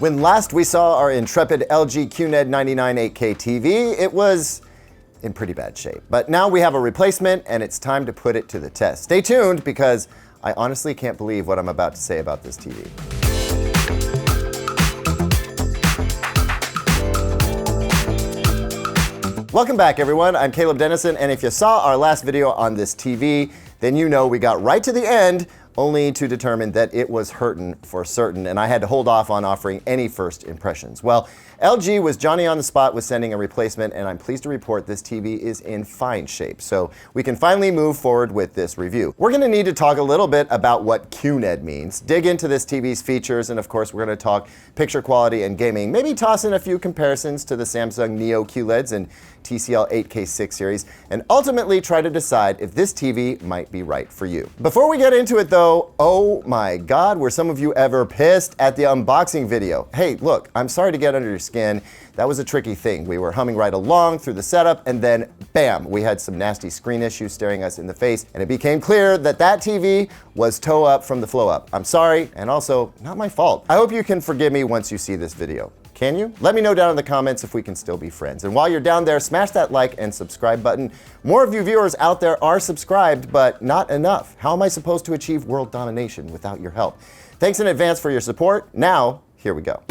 When last we saw our intrepid LG QNED99 8K TV, it was in pretty bad shape. But now we have a replacement and it's time to put it to the test. Stay tuned because I honestly can't believe what I'm about to say about this TV. Welcome back, everyone. I'm Caleb Dennison, and if you saw our last video on this TV, then you know we got right to the end only to determine that it was hurtin' for certain, and I had to hold off on offering any first impressions. Well, LG was Johnny on the spot with sending a replacement, and I'm pleased to report this TV is in fine shape, so we can finally move forward with this review. We're gonna need to talk a little bit about what QNED means, dig into this TV's features, and of course we're gonna talk picture quality and gaming, maybe toss in a few comparisons to the Samsung Neo QLEDs and TCL 8K6 series, and ultimately try to decide if this TV might be right for you. Before we get into it though, oh my God, were some of you ever pissed at the unboxing video? Hey, look, I'm sorry to get under your skin. That was a tricky thing. We were humming right along through the setup, and then bam, we had some nasty screen issues staring us in the face, and it became clear that that TV was toe up from the flow up. I'm sorry, and also not my fault. I hope you can forgive me once you see this video. Can you? Let me know down in the comments if we can still be friends. And while you're down there, smash that like and subscribe button. More of you viewers out there are subscribed, but not enough. How am I supposed to achieve world domination without your help? Thanks in advance for your support. Now, here we go.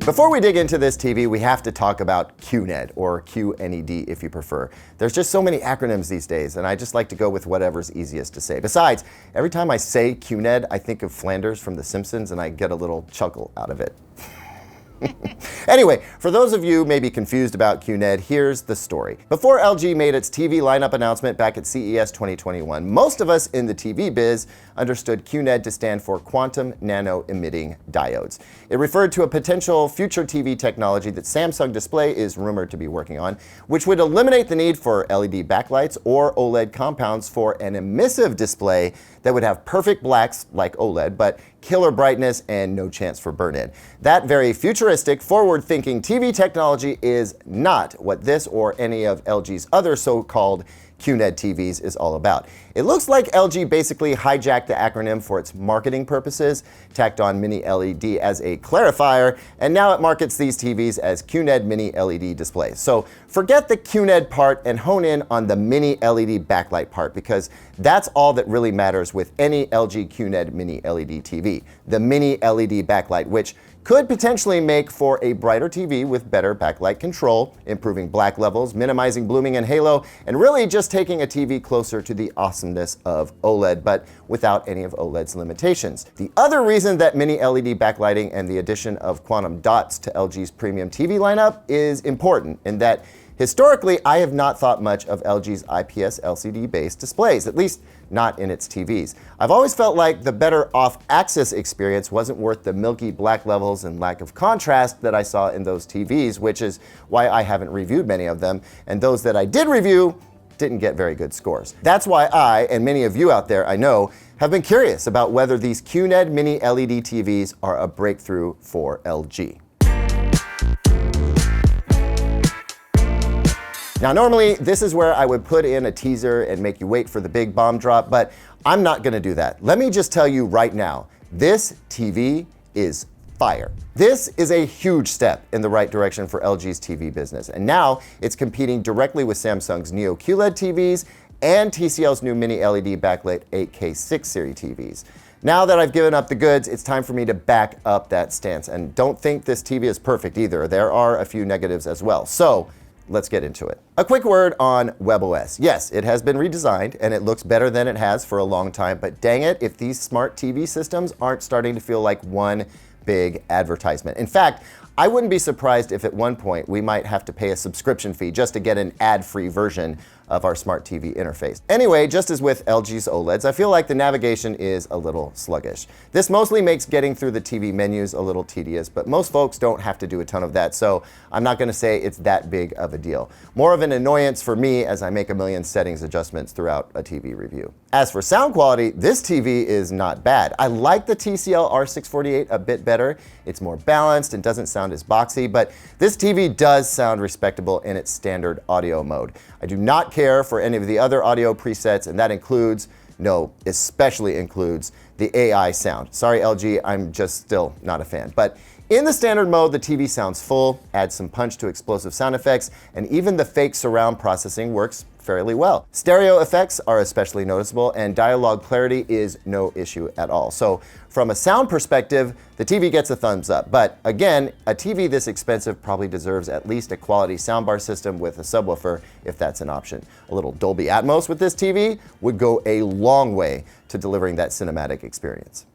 Before we dig into this TV, we have to talk about QNED, or QNED if you prefer. There's just so many acronyms these days, and I just like to go with whatever's easiest to say. Besides, every time I say QNED, I think of Flanders from The Simpsons, and I get a little chuckle out of it. Anyway, for those of you maybe confused about QNED, here's the story. Before LG made its TV lineup announcement back at CES 2021, most of us in the TV biz understood QNED to stand for Quantum Nano Emitting Diodes. It referred to a potential future TV technology that Samsung Display is rumored to be working on, which would eliminate the need for LED backlights or OLED compounds for an emissive display that would have perfect blacks like OLED, but killer brightness and no chance for burn-in. That very futuristic, forward-thinking TV technology is not what this or any of LG's other so-called QNED TVs is all about. It looks like LG basically hijacked the acronym for its marketing purposes, tacked on Mini LED as a clarifier, and now it markets these TVs as QNED Mini LED displays. So forget the QNED part and hone in on the Mini LED backlight part, because that's all that really matters with any LG QNED Mini LED TV. The Mini LED backlight, which could potentially make for a brighter TV with better backlight control, improving black levels, minimizing blooming and halo, and really just taking a TV closer to the awesomeness of OLED, but without any of OLED's limitations. The other reason that Mini LED backlighting and the addition of quantum dots to LG's premium TV lineup is important in that historically, I have not thought much of LG's IPS LCD-based displays, at least not in its TVs. I've always felt like the better off-axis experience wasn't worth the milky black levels and lack of contrast that I saw in those TVs, which is why I haven't reviewed many of them, and those that I did review didn't get very good scores. That's why I, and many of you out there I know, have been curious about whether these QNED Mini LED TVs are a breakthrough for LG. Now, normally, this is where I would put in a teaser and make you wait for the big bomb drop, but I'm not gonna do that. Let me just tell you right now, this TV is fire. This is a huge step in the right direction for LG's TV business, and now it's competing directly with Samsung's Neo QLED TVs and TCL's new Mini LED backlit 8K6 series TVs. Now that I've given up the goods, it's time for me to back up that stance, and don't think this TV is perfect either. There are a few negatives as well. So, let's get into it. A quick word on WebOS. Yes, it has been redesigned and it looks better than it has for a long time, but dang it if these smart TV systems aren't starting to feel like one big advertisement. In fact, I wouldn't be surprised if at one point we might have to pay a subscription fee just to get an ad-free version of our smart TV interface. Anyway, just as with LG's OLEDs, I feel like the navigation is a little sluggish. This mostly makes getting through the TV menus a little tedious, but most folks don't have to do a ton of that, so I'm not gonna say it's that big of a deal. More of an annoyance for me as I make a million settings adjustments throughout a TV review. As for sound quality, this TV is not bad. I like the TCL R648 a bit better. It's more balanced and doesn't sound as boxy, but this TV does sound respectable in its standard audio mode. I do not care for any of the other audio presets, and that includes, no, especially includes the AI sound. Sorry, LG, I'm just still not a fan. But in the standard mode, the TV sounds full, adds some punch to explosive sound effects, and even the fake surround processing works fairly well. Stereo effects are especially noticeable, and dialogue clarity is no issue at all. So from a sound perspective, the TV gets a thumbs up. But again, a TV this expensive probably deserves at least a quality soundbar system with a subwoofer, if that's an option. A little Dolby Atmos with this TV would go a long way to delivering that cinematic experience.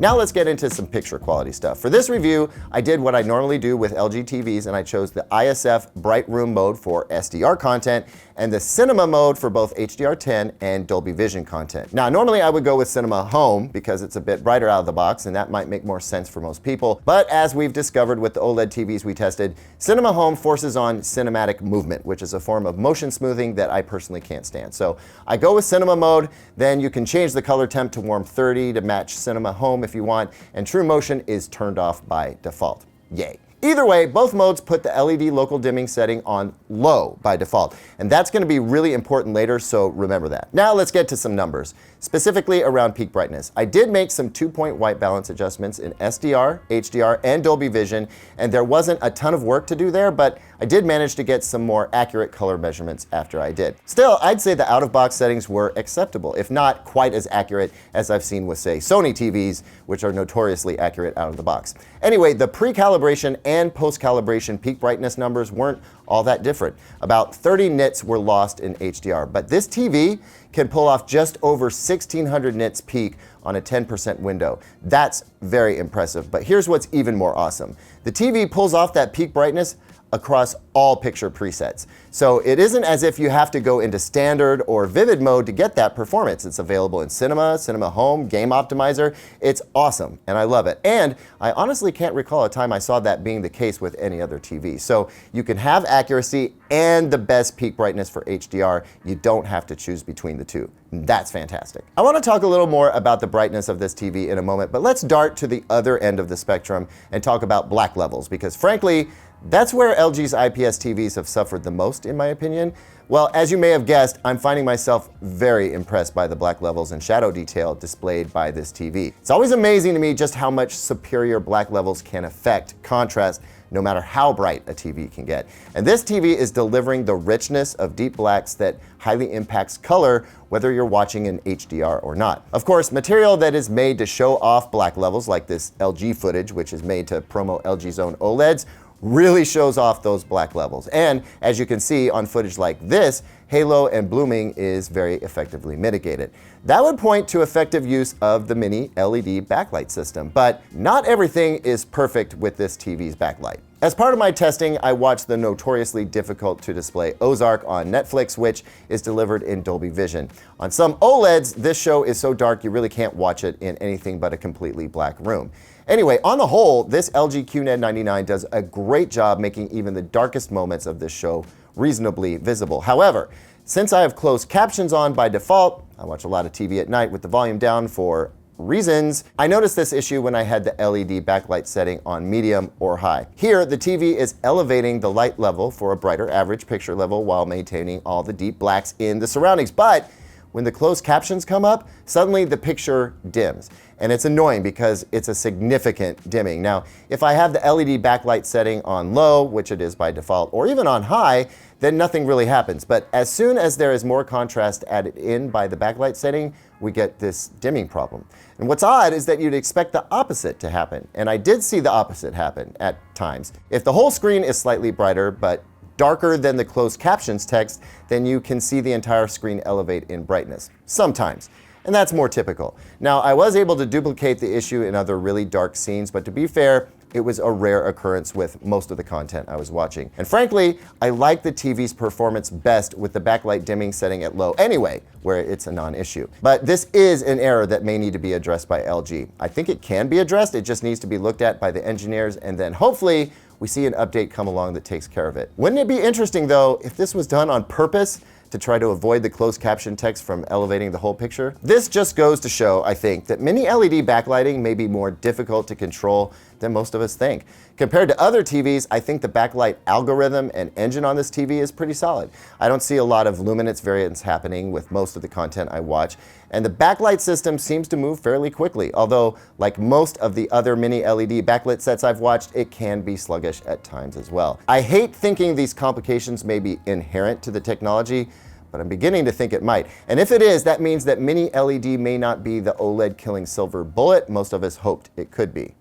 Now let's get into some picture quality stuff. For this review, I did what I normally do with LG TVs, and I chose the ISF Bright Room mode for SDR content and the Cinema mode for both HDR10 and Dolby Vision content. Now, normally I would go with Cinema Home because it's a bit brighter out of the box, and that might make more sense for most people. But as we've discovered with the OLED TVs we tested, Cinema Home forces on cinematic movement, which is a form of motion smoothing that I personally can't stand. So I go with Cinema mode, then you can change the color temp to warm 30 to match Cinema Home if you want, and True Motion is turned off by default. Yay. Either way, both modes put the LED local dimming setting on low by default, and that's going to be really important later, so remember that. Now let's get to some numbers, specifically around peak brightness. I did make some 2-point white balance adjustments in SDR, HDR, and Dolby Vision, and there wasn't a ton of work to do there, but I did manage to get some more accurate color measurements after I did. Still, I'd say the out-of-box settings were acceptable, if not quite as accurate as I've seen with, say, Sony TVs, which are notoriously accurate out of the box. Anyway, the pre-calibration and post-calibration peak brightness numbers weren't all that different. About 30 nits were lost in HDR, but this TV can pull off just over 1600 nits peak on a 10% window. That's very impressive, but here's what's even more awesome. The TV pulls off that peak brightness across all picture presets. So it isn't as if you have to go into standard or vivid mode to get that performance. It's available in Cinema, Cinema Home, Game Optimizer. It's awesome, and I love it. And I honestly can't recall a time I saw that being the case with any other TV. So you can have accuracy and the best peak brightness for HDR. You don't have to choose between the two. That's fantastic. I want to talk a little more about the brightness of this TV in a moment, but let's dart to the other end of the spectrum and talk about black levels, because frankly, that's where LG's IPS TVs have suffered the most, in my opinion. Well, as you may have guessed, I'm finding myself very impressed by the black levels and shadow detail displayed by this TV. It's always amazing to me just how much superior black levels can affect contrast, no matter how bright a TV can get. And this TV is delivering the richness of deep blacks that highly impacts color, whether you're watching in HDR or not. Of course, material that is made to show off black levels, like this LG footage, which is made to promote LG's own OLEDs, really shows off those black levels. And as you can see on footage like this, halo and blooming is very effectively mitigated. That would point to effective use of the mini LED backlight system, but not everything is perfect with this TV's backlight. As part of my testing, I watched the notoriously difficult to display Ozark on Netflix, which is delivered in Dolby Vision. On some OLEDs, this show is so dark you really can't watch it in anything but a completely black room. Anyway, on the whole, this LG QNED99 does a great job making even the darkest moments of this show reasonably visible. However, since I have closed captions on by default, I watch a lot of TV at night with the volume down for reasons, I noticed this issue when I had the LED backlight setting on medium or high. Here, the TV is elevating the light level for a brighter average picture level while maintaining all the deep blacks in the surroundings. But when the closed captions come up, suddenly the picture dims. And it's annoying because it's a significant dimming. Now, if I have the LED backlight setting on low, which it is by default, or even on high, then nothing really happens. But as soon as there is more contrast added in by the backlight setting, we get this dimming problem. And what's odd is that you'd expect the opposite to happen. And I did see the opposite happen at times. If the whole screen is slightly brighter, but darker than the closed captions text, then you can see the entire screen elevate in brightness. Sometimes. And that's more typical. Now, I was able to duplicate the issue in other really dark scenes, but to be fair, it was a rare occurrence with most of the content I was watching. And frankly, I like the TV's performance best with the backlight dimming setting at low anyway, where it's a non-issue. But this is an error that may need to be addressed by LG. I think it can be addressed, it just needs to be looked at by the engineers, and then hopefully we see an update come along that takes care of it. Wouldn't it be interesting though if this was done on purpose to try to avoid the closed caption text from elevating the whole picture? This just goes to show, I think, that mini LED backlighting may be more difficult to control than most of us think. Compared to other TVs, I think the backlight algorithm and engine on this TV is pretty solid. I don't see a lot of luminance variance happening with most of the content I watch, and the backlight system seems to move fairly quickly, although like most of the other mini LED backlit sets I've watched, it can be sluggish at times as well. I hate thinking these complications may be inherent to the technology, but I'm beginning to think it might. And if it is, that means that mini LED may not be the OLED killing silver bullet most of us hoped it could be.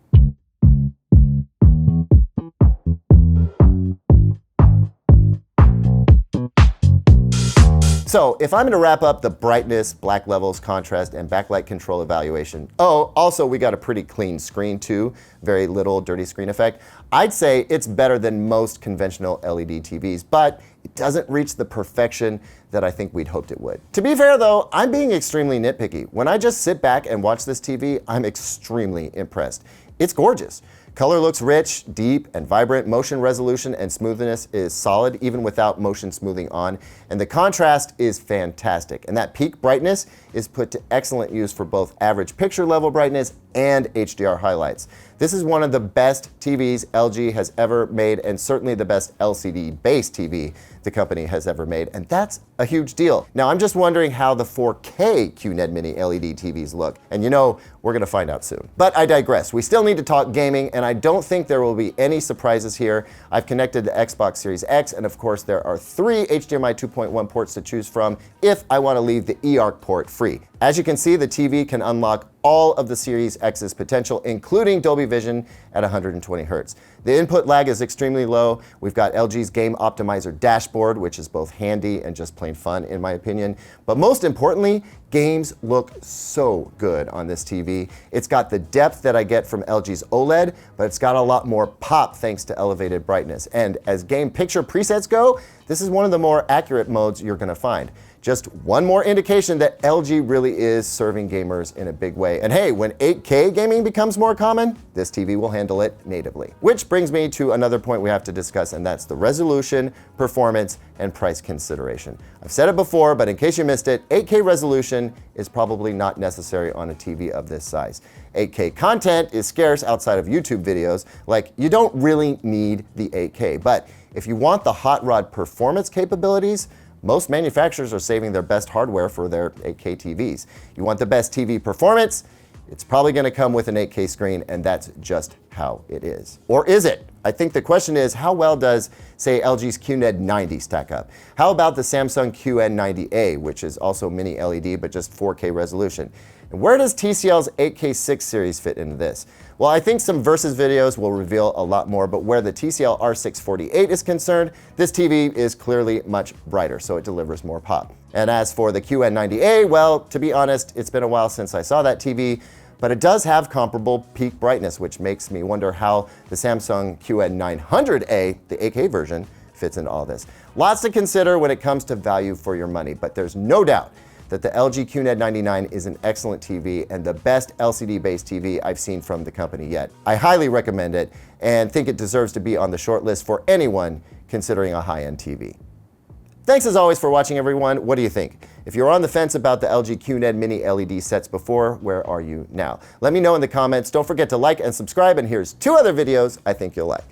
So if I'm going to wrap up the brightness, black levels, contrast, and backlight control evaluation, oh, also we got a pretty clean screen too, very little dirty screen effect, I'd say it's better than most conventional LED TVs, but it doesn't reach the perfection that I think we'd hoped it would. To be fair though, I'm being extremely nitpicky. When I just sit back and watch this TV, I'm extremely impressed. It's gorgeous. Color looks rich, deep, and vibrant. Motion resolution and smoothness is solid, even without motion smoothing on. And the contrast is fantastic. And that peak brightness is put to excellent use for both average picture level brightness and HDR highlights. This is one of the best TVs LG has ever made, and certainly the best LCD-based TV the company has ever made, and that's a huge deal. Now, I'm just wondering how the 4K QNED Mini LED TVs look, and you know, we're gonna find out soon. But I digress. We still need to talk gaming, and I don't think there will be any surprises here. I've connected the Xbox Series X, and of course, there are 3 HDMI 2.1 ports to choose from if I want to leave the eARC port free. As you can see, the TV can unlock all of the Series X's potential, including Dolby Vision at 120 Hz. The input lag is extremely low. We've got LG's Game Optimizer dashboard, which is both handy and just plain fun, in my opinion. But most importantly, games look so good on this TV. It's got the depth that I get from LG's OLED, but it's got a lot more pop thanks to elevated brightness. And as game picture presets go, this is one of the more accurate modes you're gonna find. Just one more indication that LG really is serving gamers in a big way. And hey, when 8K gaming becomes more common, this TV will handle it natively. Which brings me to another point we have to discuss, and that's the resolution, performance, and price consideration. I've said it before, but in case you missed it, 8K resolution is probably not necessary on a TV of this size. 8K content is scarce outside of YouTube videos. Like, you don't really need the 8K, but if you want the hot rod performance capabilities, most manufacturers are saving their best hardware for their 8K TVs. You want the best TV performance? It's probably going to come with an 8K screen, and that's just how it is. Or is it? I think the question is, how well does, say, LG's QNED90 stack up? How about the Samsung QN90A, which is also mini LED but just 4K resolution? And where does TCL's 8K6 series fit into this? Well, I think some Versus videos will reveal a lot more, but where the TCL R648 is concerned, this TV is clearly much brighter, so it delivers more pop. And as for the QN90A, well, to be honest, it's been a while since I saw that TV, but it does have comparable peak brightness, which makes me wonder how the Samsung QN900A, the 8K version, fits into all this. Lots to consider when it comes to value for your money, but there's no doubt that the LG QNED99 is an excellent TV and the best LCD-based TV I've seen from the company yet. I highly recommend it and think it deserves to be on the short list for anyone considering a high-end TV. Thanks as always for watching, everyone. What do you think? If you're on the fence about the LG QNED Mini LED sets before, where are you now? Let me know in the comments. Don't forget to like and subscribe, and here's 2 other videos I think you'll like.